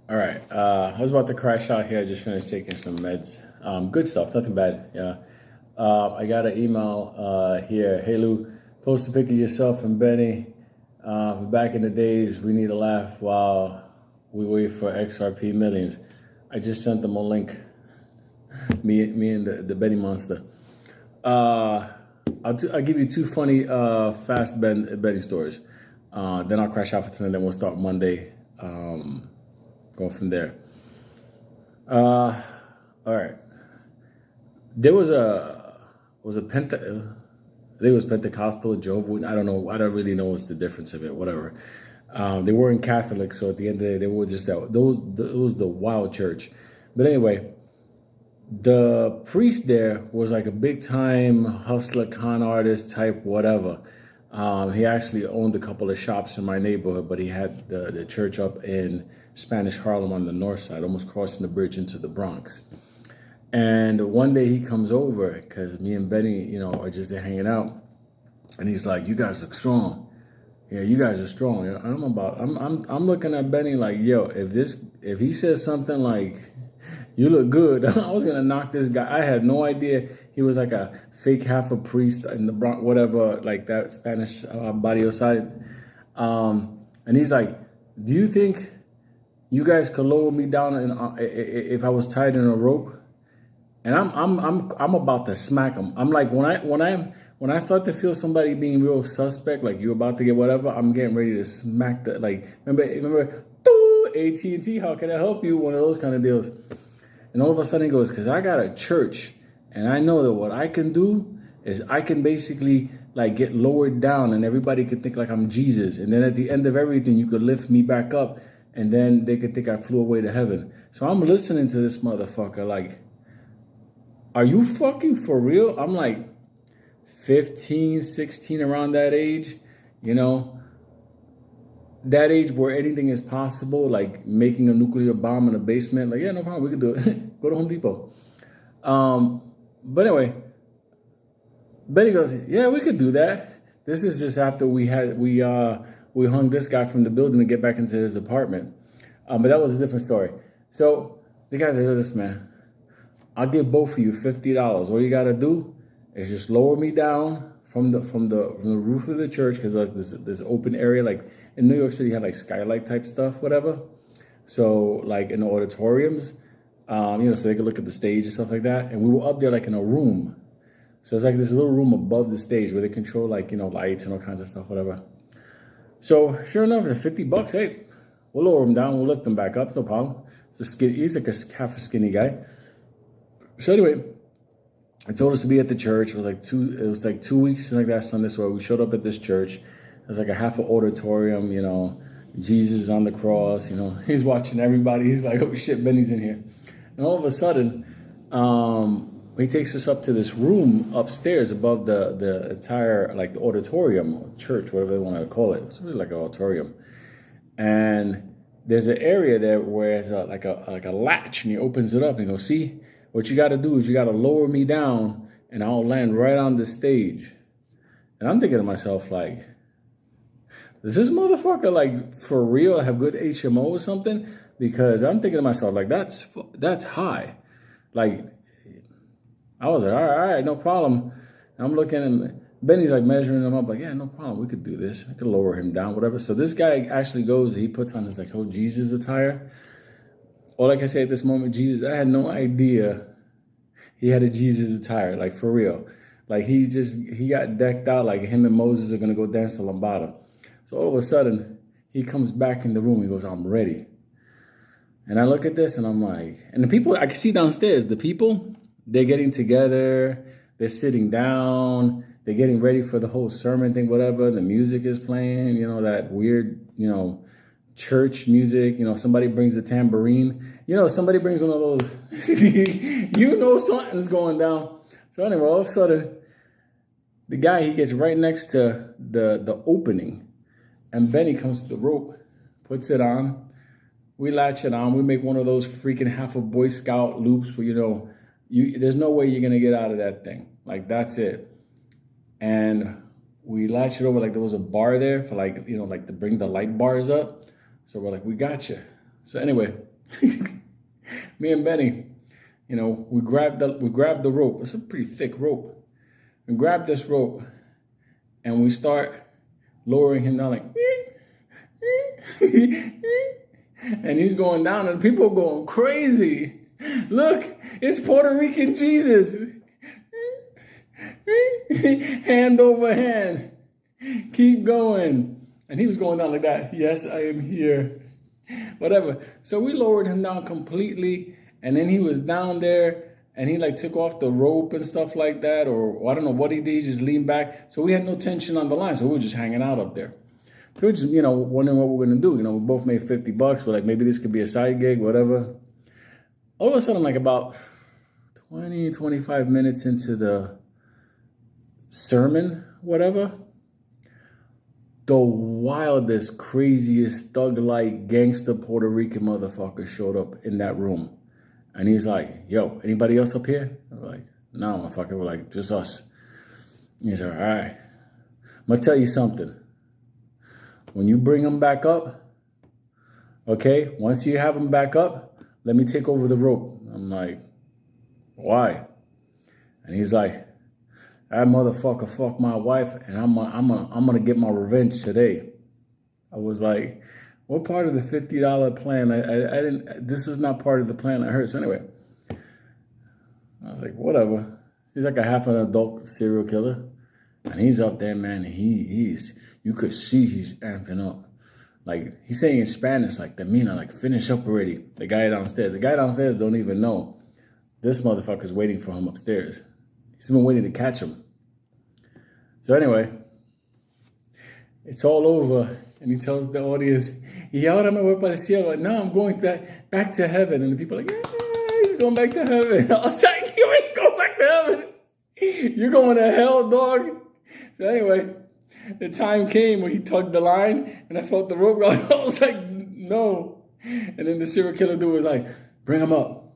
All right. I was about to crash out here. I just finished taking some meds. Good stuff. Nothing bad. Yeah. I got an email here. Hey, Lou, post a pic of yourself and Benny. Back in the days, we need a laugh while we wait for XRP millions. I just sent them a link. Me and the Benny monster. I'll give you two funny fast betting stories. Then I'll crash out for tonight. Then we'll start Monday. Go from there. All right. There was I think it was Pentecostal, Jehovah's. I don't know. I don't really know what's the difference of it. Whatever. They weren't Catholic, so at the end of the day, they were just that. It was the wild church. But anyway, the priest there was like a big time hustler, con artist type, whatever. He actually owned a couple of shops in my neighborhood, but he had the church up in Spanish Harlem on the north side, almost crossing the bridge into the Bronx. And one day he comes over because me and Benny, are just there hanging out, and he's like, "You guys look strong. Yeah, you guys are strong." I'm looking at Benny like, "Yo, if he says something like, 'You look good,' I was gonna knock this guy." I had no idea he was like a fake half a priest in the Bronx, whatever, like that Spanish barrio side. And he's like, "Do you think you guys could lower me down if I was tied in a rope?" And I'm about to smack him. I'm like, when I start to feel somebody being real suspect, like you're about to get whatever, I'm getting ready to smack the, like, remember, AT&T, how can I help you? One of those kind of deals. And all of a sudden he goes, "Because I got a church, and I know that what I can do is I can basically like get lowered down, and everybody could think like I'm Jesus. And then at the end of everything, you could lift me back up, and then they could think I flew away to heaven." So I'm listening to this motherfucker like, "Are you fucking for real?" I'm like 15, 16, around that age, that age where anything is possible, like making a nuclear bomb in a basement. Like, yeah, no problem, we could do it. Go to Home Depot. But anyway, Benny goes, "Yeah, we could do that." This is just after we hung this guy from the building to get back into his apartment. But that was a different story. So the guy said, "Listen, man, I'll give both of you $50. All you gotta do is just lower me down from the roof of the church, because there's this open area, like in New York City, you had like skylight type stuff, whatever. So like in the auditoriums, so they could look at the stage and stuff like that. And we were up there like in a room. So it's like this little room above the stage where they control like, lights and all kinds of stuff, whatever. So sure enough, at $50, hey, we'll lower him down, we'll lift him back up, no problem. He's like a half a skinny guy. So anyway, I told us to be at the church. It was like 2 weeks like that Sunday. So we showed up at this church. It was like a half an auditorium, Jesus on the cross, he's watching everybody. He's like, "Oh shit, Benny's in here." And all of a sudden, he takes us up to this room upstairs above the entire, like the auditorium or church, whatever they want to call it. It's really like an auditorium. And there's an area there where it's like a latch, and he opens it up and he goes, "See, what you got to do is you got to lower me down, and I'll land right on the stage." And I'm thinking to myself, like, does this motherfucker, like, for real have good HMO or something? Because I'm thinking to myself, like, that's high. Like, I was like, all right, no problem. And I'm looking, and Benny's like measuring him up, like, "Yeah, no problem. We could do this. I could lower him down, whatever." So this guy actually goes, he puts on his like whole Jesus attire. All I can say at this moment, Jesus, I had no idea he had a Jesus attire, like for real. Like he got decked out like him and Moses are gonna go dance the lambada. So all of a sudden, he comes back in the room, he goes, "I'm ready." And I look at this and I'm like, and the people I can see downstairs, the people, they're getting together, they're sitting down, they're getting ready for the whole sermon thing, whatever. The music is playing, that weird, church music. Somebody brings a tambourine. Somebody brings one of those. Something's going down. So anyway, all of a sudden, the guy, he gets right next to the opening, and Benny comes to the rope, puts it on. We latch it on. We make one of those freaking half a Boy Scout loops where, there's no way you're going to get out of that thing. Like, that's it. And we latched it over, like there was a bar there for like, like to bring the light bars up. So we're like, "We got you." So anyway, me and Benny, we grabbed the rope. It's a pretty thick rope. We grab this rope and we start lowering him down like, and he's going down and people are going crazy. Look, it's Puerto Rican Jesus. Hand over hand. Keep going. And he was going down like that. Yes, I am here. Whatever. So we lowered him down completely. And then he was down there and he like took off the rope and stuff like that. Or I don't know what he did. He just leaned back. So we had no tension on the line. So we were just hanging out up there. So we're just, wondering what we're going to do. We both made $50. We're like, maybe this could be a side gig, whatever. All of a sudden, like about 20, 25 minutes into the sermon, whatever, the wildest, craziest, thug-like, gangster Puerto Rican motherfucker showed up in that room. And he's like, yo, anybody else up here? I'm like, no, motherfucker. We're like, just us. He's like, all right. I'm going to tell you something. When you bring them back up, okay, once you have them back up, let me take over the rope. I'm like, why? And he's like, that motherfucker fucked my wife, and I'm gonna get my revenge today. I was like, what part of the $50 plan? I didn't. This is not part of the plan I heard. So anyway, I was like, whatever. He's like a half an adult serial killer, and he's up there, man. He's you could see he's amping up. Like he's saying in Spanish, like Termina, like finish up already. The guy downstairs don't even know this motherfucker's waiting for him upstairs. He's been waiting to catch him. So anyway, it's all over. And he tells the audience, y ahora me voy para el cielo. Like, no, I'm going back to heaven. And the people are like, yeah, he's going back to heaven. I was like, you ain't going back to heaven. You're going to hell, dog. So anyway, the time came when he tugged the line and I felt the rope go. I was like, no. And then the serial killer dude was like, bring him up.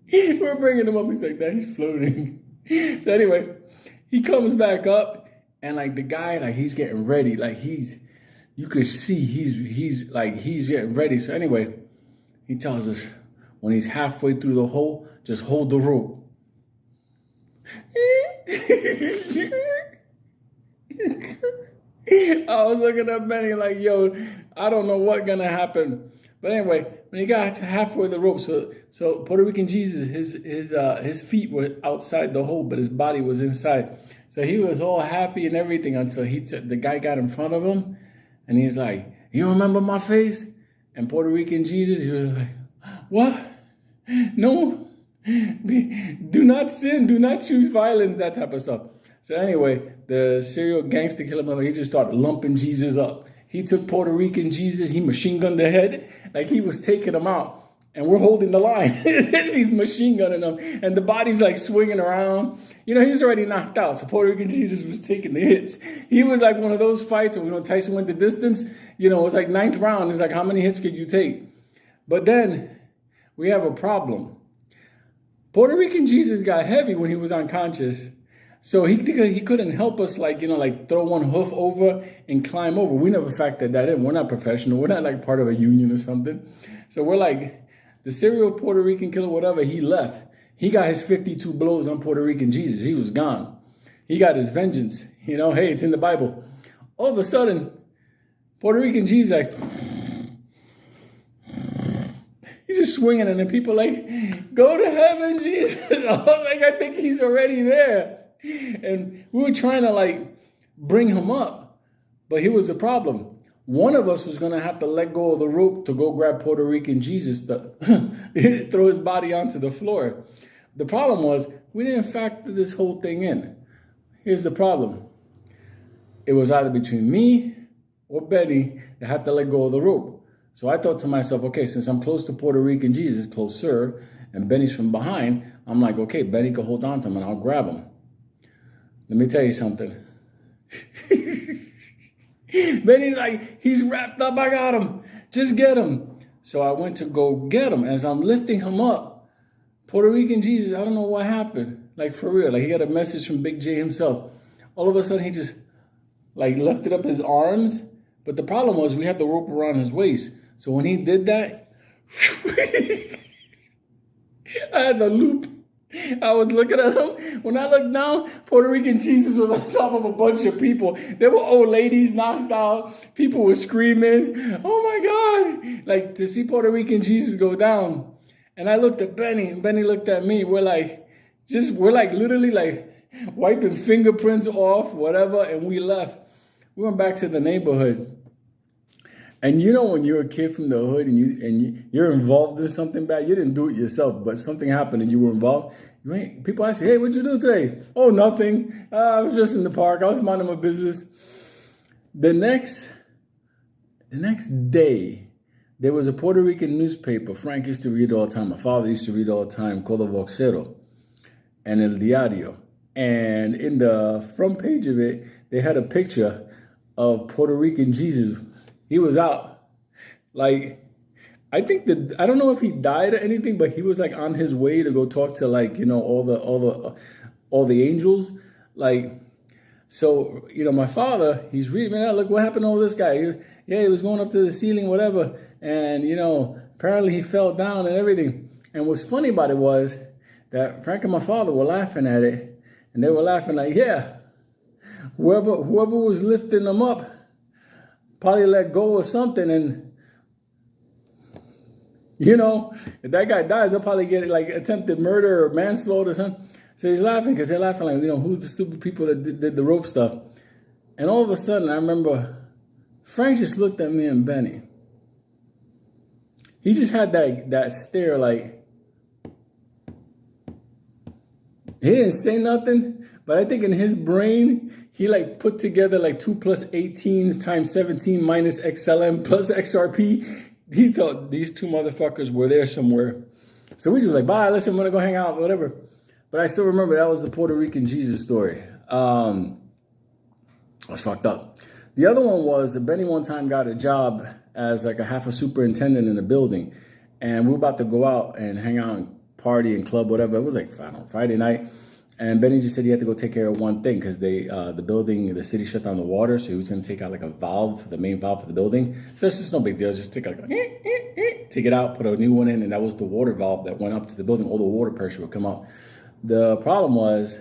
We're bringing him up. He's like, that he's floating. So anyway, he comes back up and like the guy, like he's getting ready. Like you could see he's getting ready. So anyway, he tells us when he's halfway through the hole, just hold the rope. I was looking at Benny like, yo, I don't know what's gonna happen. But anyway, when he got to halfway of the rope, so Puerto Rican Jesus, his feet were outside the hole, but his body was inside. So he was all happy and everything until the guy got in front of him, and he's like, "You remember my face?" And Puerto Rican Jesus, he was like, "What? No, do not sin, do not choose violence," that type of stuff. So anyway, the serial gangster killer, he just started lumping Jesus up. He took Puerto Rican Jesus, he machine gunned the head, like he was taking him out. And we're holding the line. He's machine gunning him. And the body's like swinging around. He was already knocked out. So Puerto Rican Jesus was taking the hits. He was like one of those fights, and Tyson went the distance. It was like 9th round. It's like, how many hits could you take? But then we have a problem. Puerto Rican Jesus got heavy when he was unconscious. So he couldn't help us like throw one hoof over and climb over. We never factored that in. We're not professional. We're not like part of a union or something. So we're like, the serial Puerto Rican killer, whatever, he left. He got his 52 blows on Puerto Rican Jesus. He was gone. He got his vengeance. Hey, it's in the Bible. All of a sudden, Puerto Rican Jesus like, he's just swinging, and then people like, go to heaven, Jesus. I was like, I think he's already there. And we were trying to like bring him up, but here was the problem. One of us was going to have to let go of the rope to go grab Puerto Rican Jesus to throw his body onto the floor. The problem was we didn't factor this whole thing in. Here's the problem. It was either between me or Benny that had to let go of the rope. So I thought to myself, okay, since I'm close to Puerto Rican Jesus, closer, and Benny's from behind, I'm like, okay, Benny can hold on to him and I'll grab him. Let me tell you something. Benny's like, he's wrapped up. I got him. Just get him. So I went to go get him. As I'm lifting him up, Puerto Rican Jesus, I don't know what happened. Like, for real. Like, he got a message from Big J himself. All of a sudden, he just, like, lifted up his arms, But the problem was we had the rope around his waist. So when he did that, I had the loop. I was looking at him. When I looked down, Puerto Rican Jesus was on top of a bunch of people. There were old ladies knocked out. People were screaming. Oh my God. Like to see Puerto Rican Jesus go down. And I looked at Benny and Benny looked at me. We're like literally like wiping fingerprints off, whatever. And we left. We went back to the neighborhood. And you know when you're a kid from the hood and you're involved in something bad, you didn't do it yourself, but something happened and you were involved. People ask you, hey, what'd you do today? Oh, nothing. I was just in the park. I was minding my business. The next day, there was a Puerto Rican newspaper Frank used to read all the time. My father used to read all the time, called the Voxero and El Diario. And in the front page of it, they had a picture of Puerto Rican Jesus. He was out. Like, I don't know if he died or anything, but he was like on his way to go talk to like, you know, all the angels. Like, so, you know, my father, he's reading, man, look what happened to all this guy. He was going up to the ceiling, whatever. And, you know, apparently he fell down and everything. And what's funny about it was that Frank and my father were laughing at it. And they were laughing like, yeah, whoever was lifting them up probably let go or something, and you know, if that guy dies, they'll probably get like attempted murder or manslaughter or something. So he's laughing because they're laughing like, you know, who's the stupid people that did the rope stuff. And all of a sudden, I remember Frank just looked at me and Benny. He just had that stare like, he didn't say nothing, but I think in his brain, he like put together like 2 + 18s times 17 minus XLM plus XRP. He thought these two motherfuckers were there somewhere. So we just was like, bye, listen, I'm gonna go hang out, whatever. But I still remember that was the Puerto Rican Jesus story. That's fucked up. The other one was that Benny one time got a job as like a half a superintendent in a building. And we were about to go out and hang out and party and club, whatever. It was like, I don't know, Friday night. And Benny just said he had to go take care of one thing because the city shut down the water. So he was going to take out like a valve, the main valve for the building. So it's just no big deal. Just take it out, put a new one in. And that was the water valve that went up to the building. All the water pressure would come out. The problem was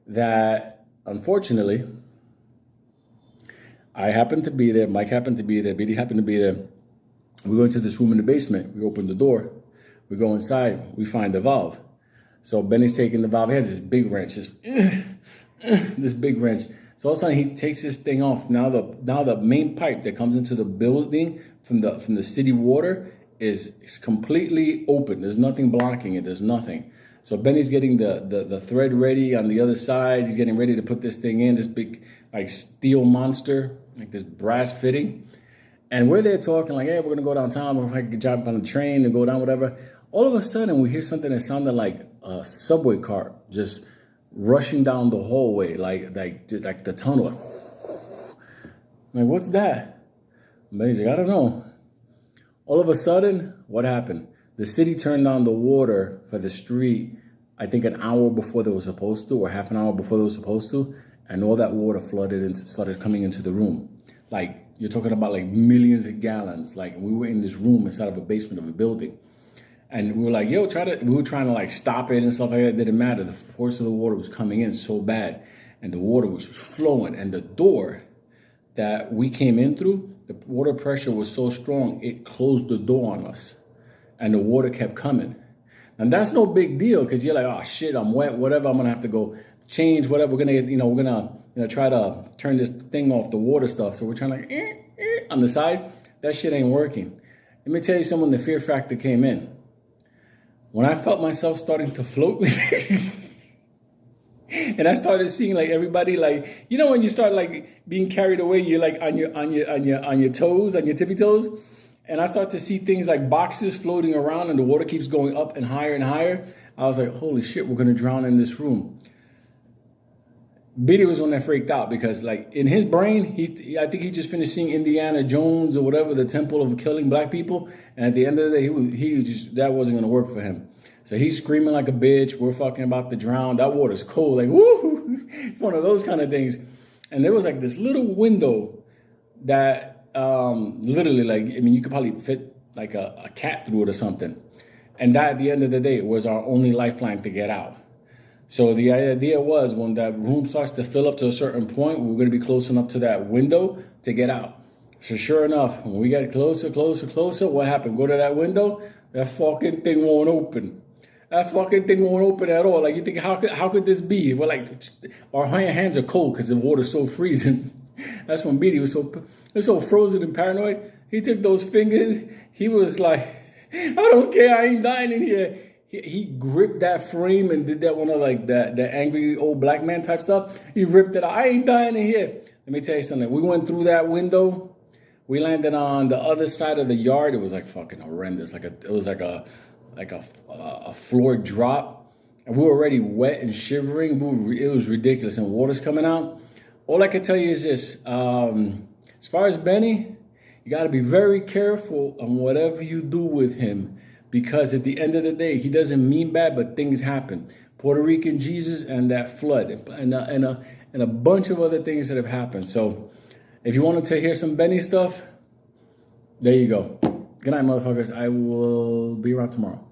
that, unfortunately, I happened to be there. Mike happened to be there. BD happened to be there. We go into this room in the basement. We open the door. We go inside. We find the valve. So Benny's taking the valve. He has this big wrench, this big wrench. So all of a sudden he takes this thing off. Now the main pipe that comes into the building from the city water is completely open. There's nothing blocking it. There's nothing. So Benny's getting the thread ready on the other side. He's getting ready to put this thing in, this big like steel monster, like this brass fitting. And we're there talking like, hey, we're gonna go downtown. We're gonna jump on a train and go down, whatever. All of a sudden, we hear something that sounded like a subway car just rushing down the hallway, like the tunnel. Like, what's that? Amazing. I don't know. All of a sudden, what happened? The city turned on the water for the street, I think an hour before they were supposed to, or half an hour before they were supposed to, and all that water flooded and started coming into the room. Like, you're talking about like millions of gallons. Like, we were in this room inside of a basement of a building. And we were like, yo, we were trying to like stop it and stuff like that. It didn't matter. The force of the water was coming in so bad. And the water was flowing. And the door that we came in through, the water pressure was so strong, it closed the door on us. And the water kept coming. And that's no big deal because you're like, oh shit, I'm wet, whatever. I'm going to have to go change, whatever. We're going to try to turn this thing off, the water stuff. So we're trying like, on the side. That shit ain't working. Let me tell you something, the fear factor came in. When I felt myself starting to float, and I started seeing like everybody, like, you know, when you start like being carried away, you're like on your toes, on your tippy toes. And I start to see things like boxes floating around and the water keeps going up and higher and higher. I was like, holy shit, we're going to drown in this room. Biddy was one that freaked out because like in his brain, I think he just finished seeing Indiana Jones or whatever, the temple of killing black people. And at the end of the day, that wasn't going to work for him. So he's screaming like a bitch. We're fucking about to drown. That water's cold. Like, woo, one of those kind of things. And there was like this little window that literally, like, I mean, you could probably fit like a cat through it or something. And that, at the end of the day, was our only lifeline to get out. So the idea was, when that room starts to fill up to a certain point, we're going to be close enough to that window to get out. So sure enough, when we get closer, what happened? Go to that window, that fucking thing won't open. That fucking thing won't open at all. Like, you think, how could this be? We're like, our hands are cold because the water's so freezing. That's when Beatty was so frozen and paranoid. He took those fingers. He was like, I don't care. I ain't dying in here. He gripped that frame and did that one of like that angry old black man type stuff. He ripped it out. I ain't dying in here. Let me tell you something. We went through that window. We landed on the other side of the yard. It was like fucking horrendous. It was like a floor drop, and we were already wet and shivering. It was ridiculous, and water's coming out. All I can tell you is this: as far as Benny, you got to be very careful on whatever you do with him. Because at the end of the day, he doesn't mean bad, but things happen. Puerto Rican Jesus and that flood and a bunch of other things that have happened. So if you wanted to hear some Benny stuff, there you go. Good night, motherfuckers. I will be around tomorrow.